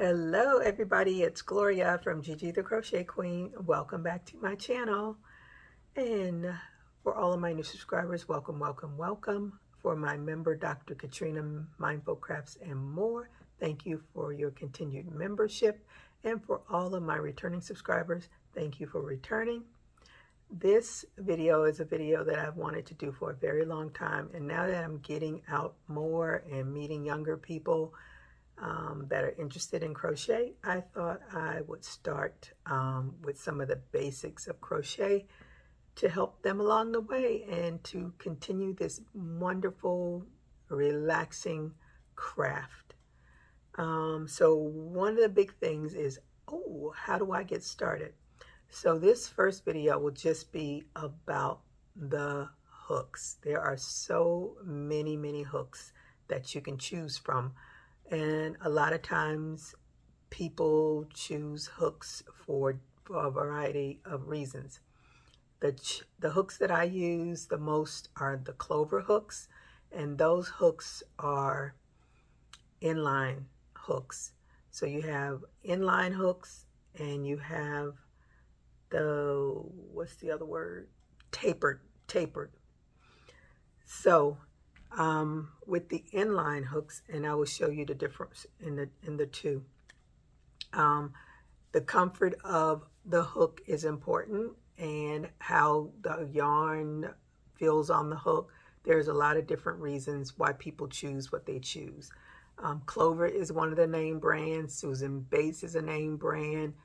Hello everybody, it's Gloria from Gigi the Crochet Queen. Welcome back to my channel. And for all of my new subscribers, welcome, welcome, welcome. For my member, Dr. Katrina, Mindful Crafts and more, thank you for your continued membership. And for all of my returning subscribers, thank you for returning. This video is a video that I've wanted to do for a very long time. And now that I'm getting out more and meeting younger people that are interested in crochet, I thought I would start with some of the basics of crochet to help them along the way and to continue this wonderful, relaxing craft. So one of the big things is, how do I get started? So this first video will just be about the hooks. There are so many hooks that you can choose from. And a lot of times people choose hooks for a variety of reasons. The hooks that I use the most are the clover hooks, and those hooks are inline hooks. So you have inline hooks and you have the, what's the other word? Tapered. So with the inline hooks, and I will show you the difference in the two. The comfort of the hook is important, and how the yarn feels on the hook. There's a lot of different reasons why people choose what they choose. Clover is one of the name brands. Susan Bates is a name brand.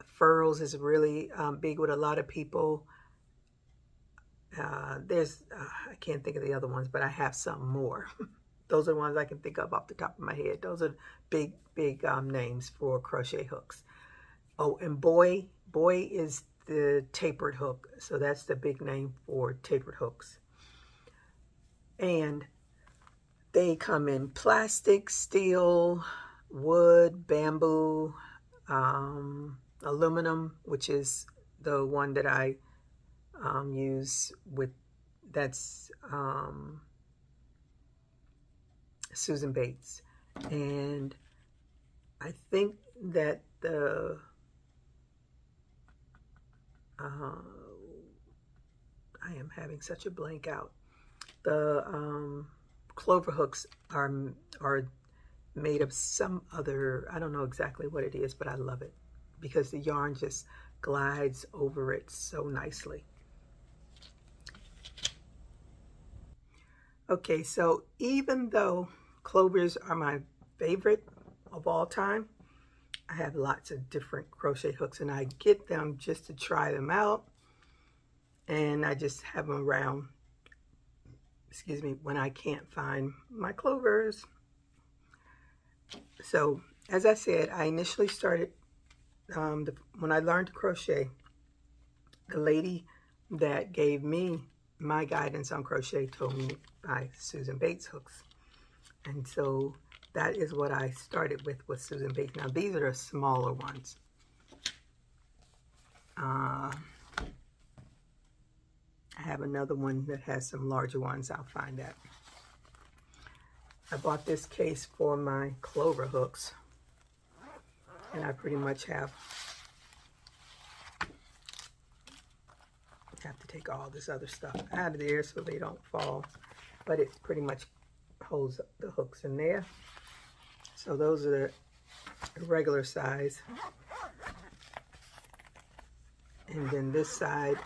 Furls is really big with a lot of people. I can't think of the other ones, but I have some more. Those are the ones I can think of off the top of my head. Those are big names for crochet hooks. Oh, and Boy is the tapered hook. So that's the big name for tapered hooks. And they come in plastic, steel, wood, bamboo, aluminum, which is the one that I use with, that's Susan Bates. And I think that the I am having such a blank out. The clover hooks are made of some other, I don't know exactly what it is, but I love it because the yarn just glides over it so nicely. Okay, so even though clovers are my favorite of all time, I have lots of different crochet hooks, and I get them just to try them out, and I just have them around, excuse me, when I can't find my clovers. So as I said, I initially started, when I learned to crochet, the lady that gave me my guidance on crochet told me by Susan Bates hooks. And so that is what I started with Susan Bates. Now these are the smaller ones. I have another one that has some larger ones. I'll find that. I bought this case for my clover hooks, and I pretty much have to take all this other stuff out of there so they don't fall, but it pretty much holds the hooks in there. So those are the regular size, and then this side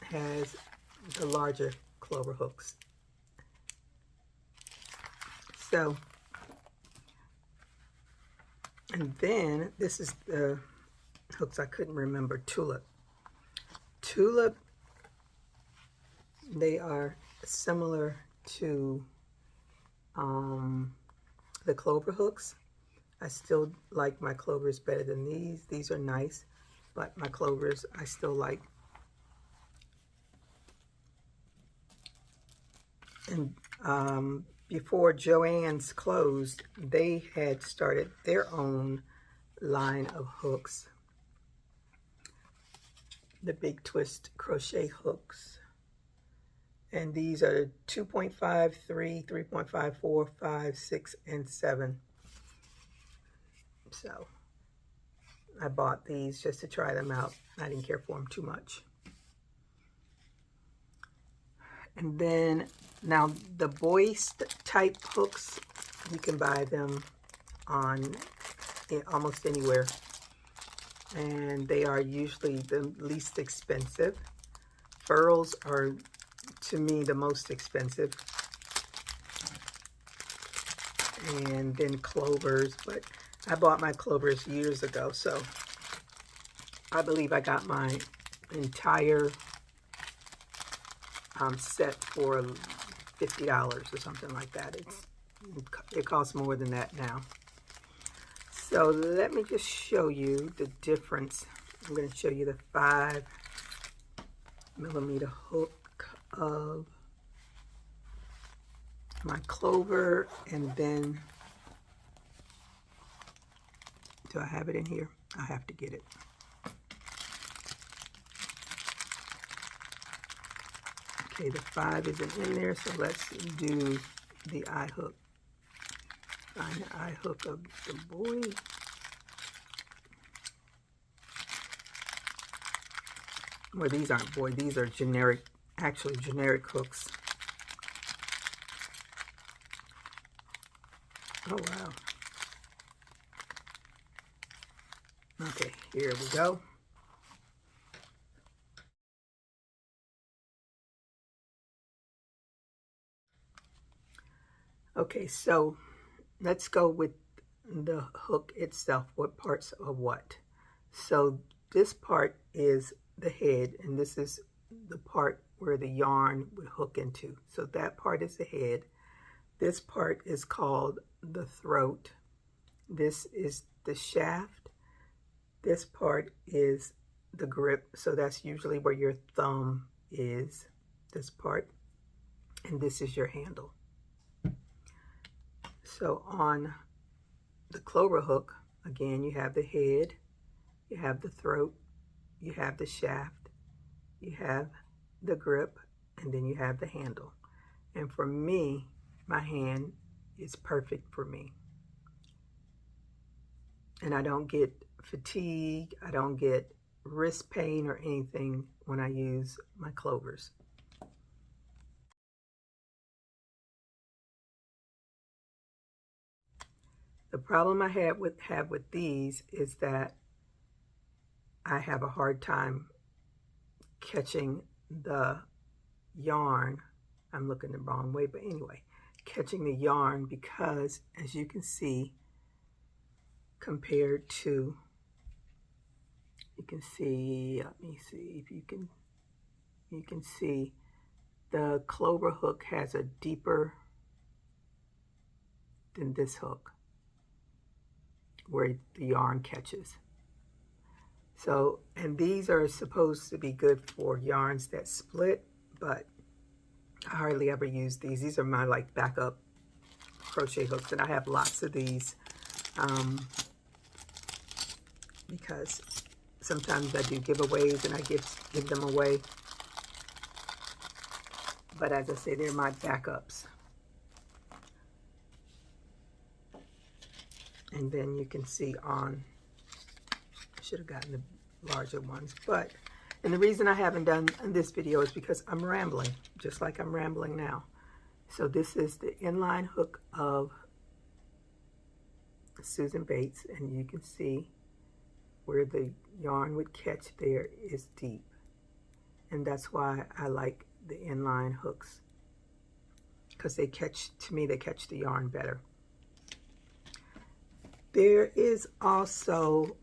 has the larger clover hooks. So, and then this is the hooks I couldn't remember. Tulip, they are similar to the clover hooks. I still like my clovers better than these. These are nice, but my clovers I still like. And before Joann's closed, they had started their own line of hooks, the Big Twist crochet hooks. And these are 2.5, 3, 3.5, 4, 5, 6, and 7. So I bought these just to try them out. I didn't care for them too much. And then now the Boist type hooks, you can buy them on almost anywhere. And they are usually the least expensive. Furls are, to me, the most expensive. And then clovers, but I bought my clovers years ago, so I believe I got my entire set for $50 or something like that. It costs more than that now. So let me just show you the difference. I'm going to show you the 5mm hook of my clover, and then, do I have it in here? I have to get it. Okay, the 5 isn't in there, so let's do the eye hook. Find the eye hook of the boy. Well, these aren't boy, these are generic, actually generic hooks. Oh, wow. Okay, here we go. Okay, so let's go with the hook itself. What parts of what? So this part is the head, and this is the part where the yarn would hook into. So that part is the head. This part is called the throat. This is the shaft. This part is the grip. So that's usually where your thumb is, this part. And this is your handle. So on the clover hook, again, you have the head, you have the throat, you have the shaft, you have the grip, and then you have the handle. And for me, my hand is perfect for me. And I don't get fatigue, I don't get wrist pain or anything when I use my clovers. The problem I have with these is that I have a hard time catching the yarn. I'm looking the wrong way, but anyway, catching the yarn, because as you can see, compared to, you can see, let me see if you can see the clover hook has a deeper than this hook where the yarn catches. So, and these are supposed to be good for yarns that split, but I hardly ever use these. These are my like backup crochet hooks, and I have lots of these because sometimes I do giveaways and I give them away. But as I say, they're my backups. And then you can see on, I should have gotten the larger ones, but, and the reason I haven't done this video is because I'm rambling, just like I'm rambling now. So this is the inline hook of Susan Bates, and you can see where the yarn would catch there is deep. And that's why I like the inline hooks, because they catch, to me, they catch the yarn better. There is also,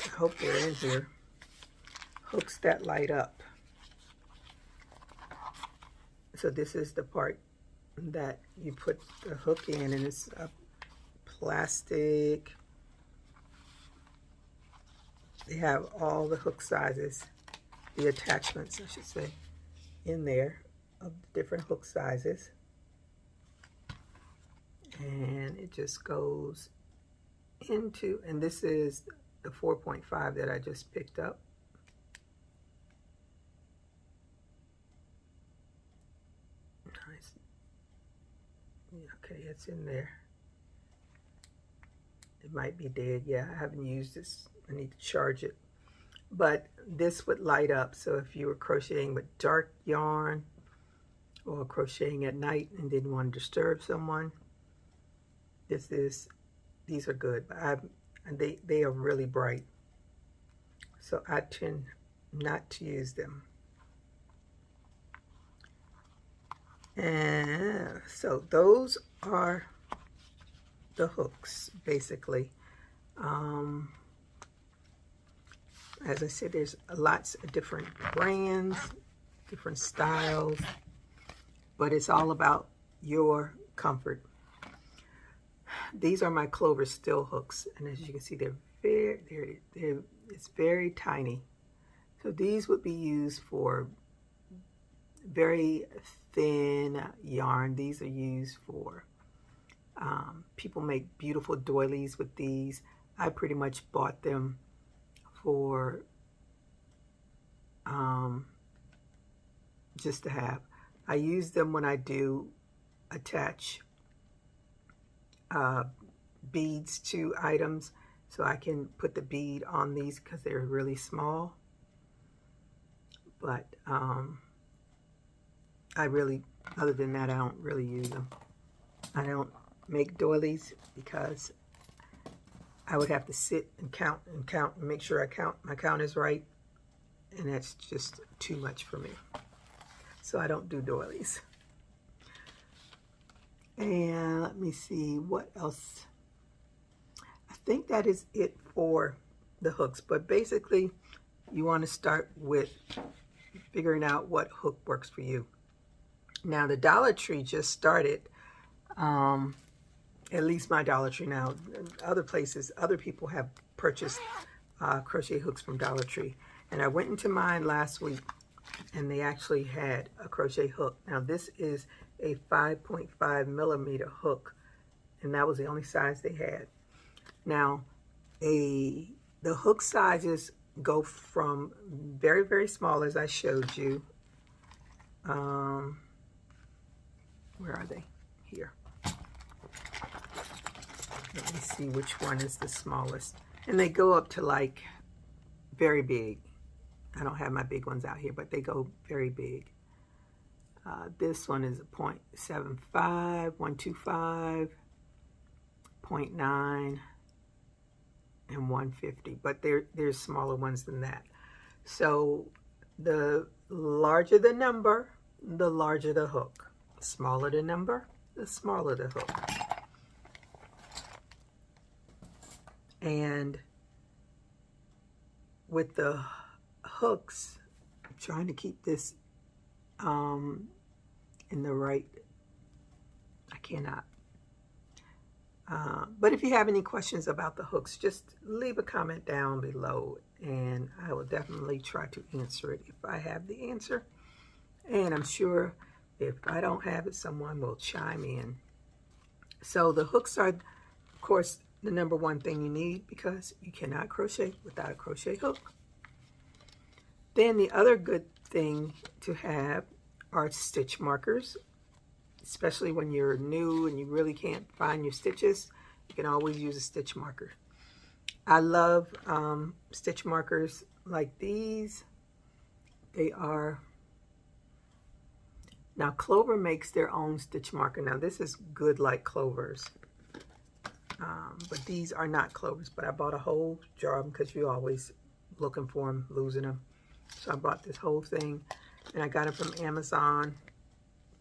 I hope they're in here, hooks that light up. So this is the part that you put the hook in, and it's a plastic. They have all the hook sizes, the attachments, I should say, in there of different hook sizes. And it just goes into, and this is the 4.5 that I just picked up. Nice. Okay, it's in there. It might be dead. Yeah, I haven't used this. I need to charge it. But this would light up. So if you were crocheting with dark yarn or crocheting at night and didn't want to disturb someone, these are good. But they are really bright. So I tend not to use them. And so those are the hooks, basically. As I said, there's lots of different brands, different styles, but it's all about your comfort. These are my Clover Still hooks, and as you can see, it's very tiny. So these would be used for very thin yarn. These are used for people make beautiful doilies with these. I pretty much bought them for just to have. I use them when I do attach beads to items, so I can put the bead on these because they're really small. But other than that, I don't really use them. I don't make doilies because I would have to sit and count and make sure my count is right, and that's just too much for me. So I don't do doilies. And let me see what else. I think that is it for the hooks, but basically you want to start with figuring out what hook works for you. Now the Dollar Tree just started, at least my Dollar Tree now. Other places, other people have purchased crochet hooks from Dollar Tree. And I went into mine last week and they actually had a crochet hook. Now this is a 5.5 millimeter hook, and that was the only size they had. Now the hook sizes go from very, very small, as I showed you. Where are they? Here. Let me see which one is the smallest. And they go up to like very big. I don't have my big ones out here, but they go very big. This one is a 0.75, 125, 0.9, and 150. But there's smaller ones than that. So the larger the number, the larger the hook. Smaller the number, the smaller the hook. And with the hooks, I'm trying to keep this in the right, I cannot. But if you have any questions about the hooks, just leave a comment down below and I will definitely try to answer it if I have the answer. And I'm sure if I don't have it, someone will chime in. So the hooks are, of course, the number one thing you need because you cannot crochet without a crochet hook. Then the other good thing to have are stitch markers, especially when you're new and you really can't find your stitches. You can always use a stitch marker. I love stitch markers like these. They are, now Clover makes their own stitch marker. Now this is good like Clover's, but these are not Clover's, but I bought a whole jar of them because you're always looking for them, losing them. So I bought this whole thing and I got it from Amazon.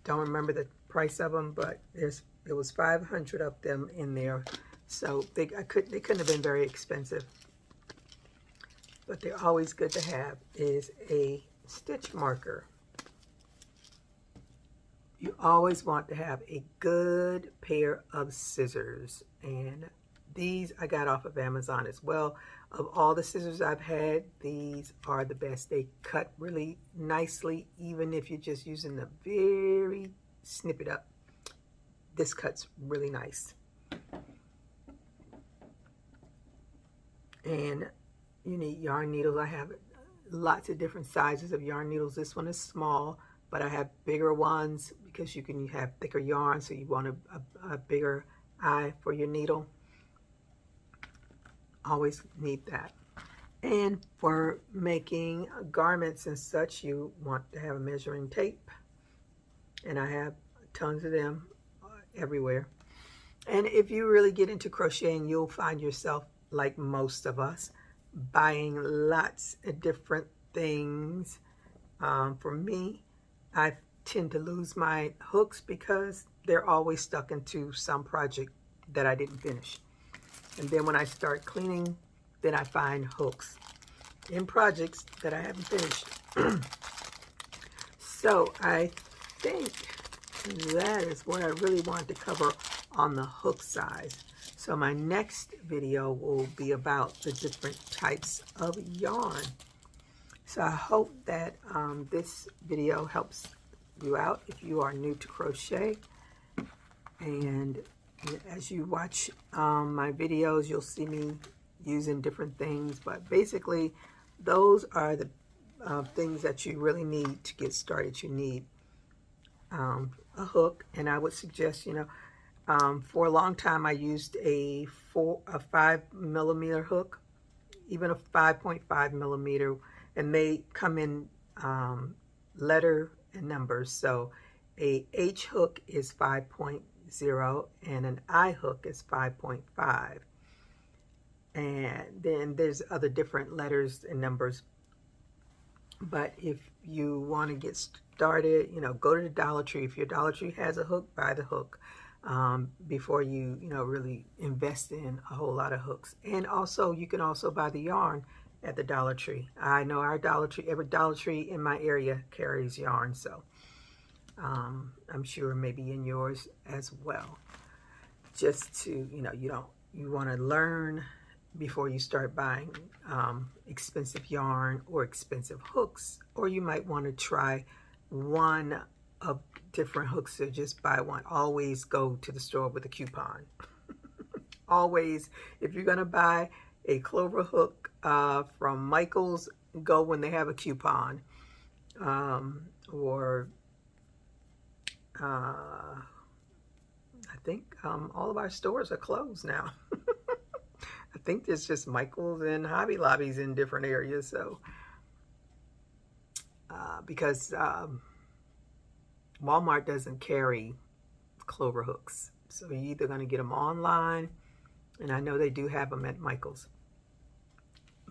Don't remember the price of them, but it was 500 of them in there. So they couldn't have been very expensive. But they're always good to have is a stitch marker. You always want to have a good pair of scissors. And these I got off of Amazon as well. Of all the scissors I've had, these are the best. They cut really nicely, even if you're just using the very snip it up. This cuts really nice. And you need yarn needles. I have lots of different sizes of yarn needles. This one is small. but I have bigger ones because you can have thicker yarn, so you want a bigger eye for your needle. Always need that. And for making garments and such, you want to have a measuring tape, and I have tons of them everywhere. And if you really get into crocheting, you'll find yourself, like most of us, buying lots of different things. For me, I tend to lose my hooks because they're always stuck into some project that I didn't finish. And then when I start cleaning, then I find hooks in projects that I haven't finished. So I think that is what I really wanted to cover on the hook size. So my next video will be about the different types of yarn. So I hope that this video helps you out if you are new to crochet. And as you watch my videos, you'll see me using different things. But basically, those are the things that you really need to get started. You need a hook, and I would suggest, for a long time I used a 5mm hook, even a 5.5 millimeter, and they come in letter and numbers. So a H hook is 5.0 and an I hook is 5.5. And then there's other different letters and numbers. But if you want to get started, go to the Dollar Tree. If your Dollar Tree has a hook, buy the hook before you, really invest in a whole lot of hooks. And also, you can also buy the yarn at the Dollar Tree. I know our Dollar Tree, every Dollar Tree in my area carries yarn, so I'm sure maybe in yours as well. Just to, you want to learn before you start buying expensive yarn or expensive hooks, or you might want to try one of different hooks, so just buy one. Always go to the store with a coupon. Always, if you're going to buy a clover hook from Michael's, go when they have a coupon. Or I think all of our stores are closed now. I think there's just Michael's and Hobby Lobbies in different areas. So because Walmart doesn't carry clover hooks, so you're either going to get them online, and I know they do have them at Michael's.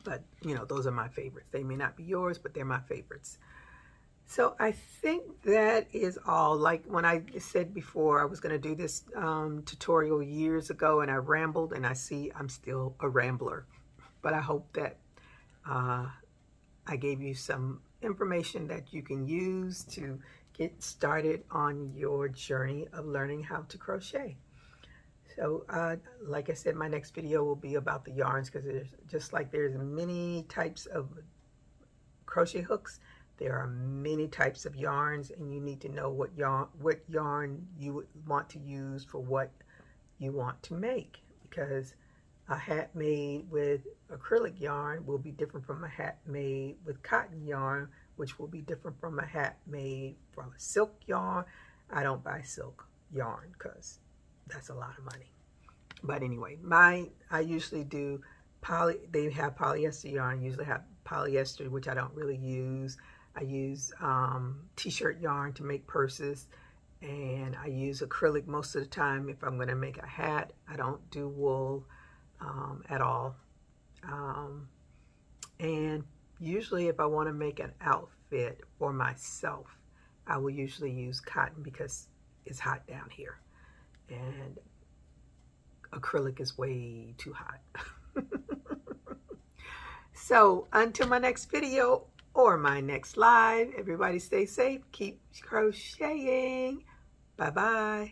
But, those are my favorites. They may not be yours, but they're my favorites. So I think that is all. Like when I said before, I was going to do this tutorial years ago, and I rambled, and I see I'm still a rambler. But I hope that I gave you some information that you can use to get started on your journey of learning how to crochet. So like I said, my next video will be about the yarns, because there's many types of crochet hooks, there are many types of yarns, and you need to know what yarn you would want to use for what you want to make, because a hat made with acrylic yarn will be different from a hat made with cotton yarn, which will be different from a hat made from a silk yarn. I don't buy silk yarn because that's a lot of money. But anyway, I usually do they have polyester yarn. I usually have polyester, which I don't really use. I use t-shirt yarn to make purses, and I use acrylic most of the time if I'm going to make a hat. I don't do wool at all. And usually if I want to make an outfit for myself, I will usually use cotton because it's hot down here, and acrylic is way too hot. So until my next video or my next live, everybody stay safe, keep crocheting. Bye-bye.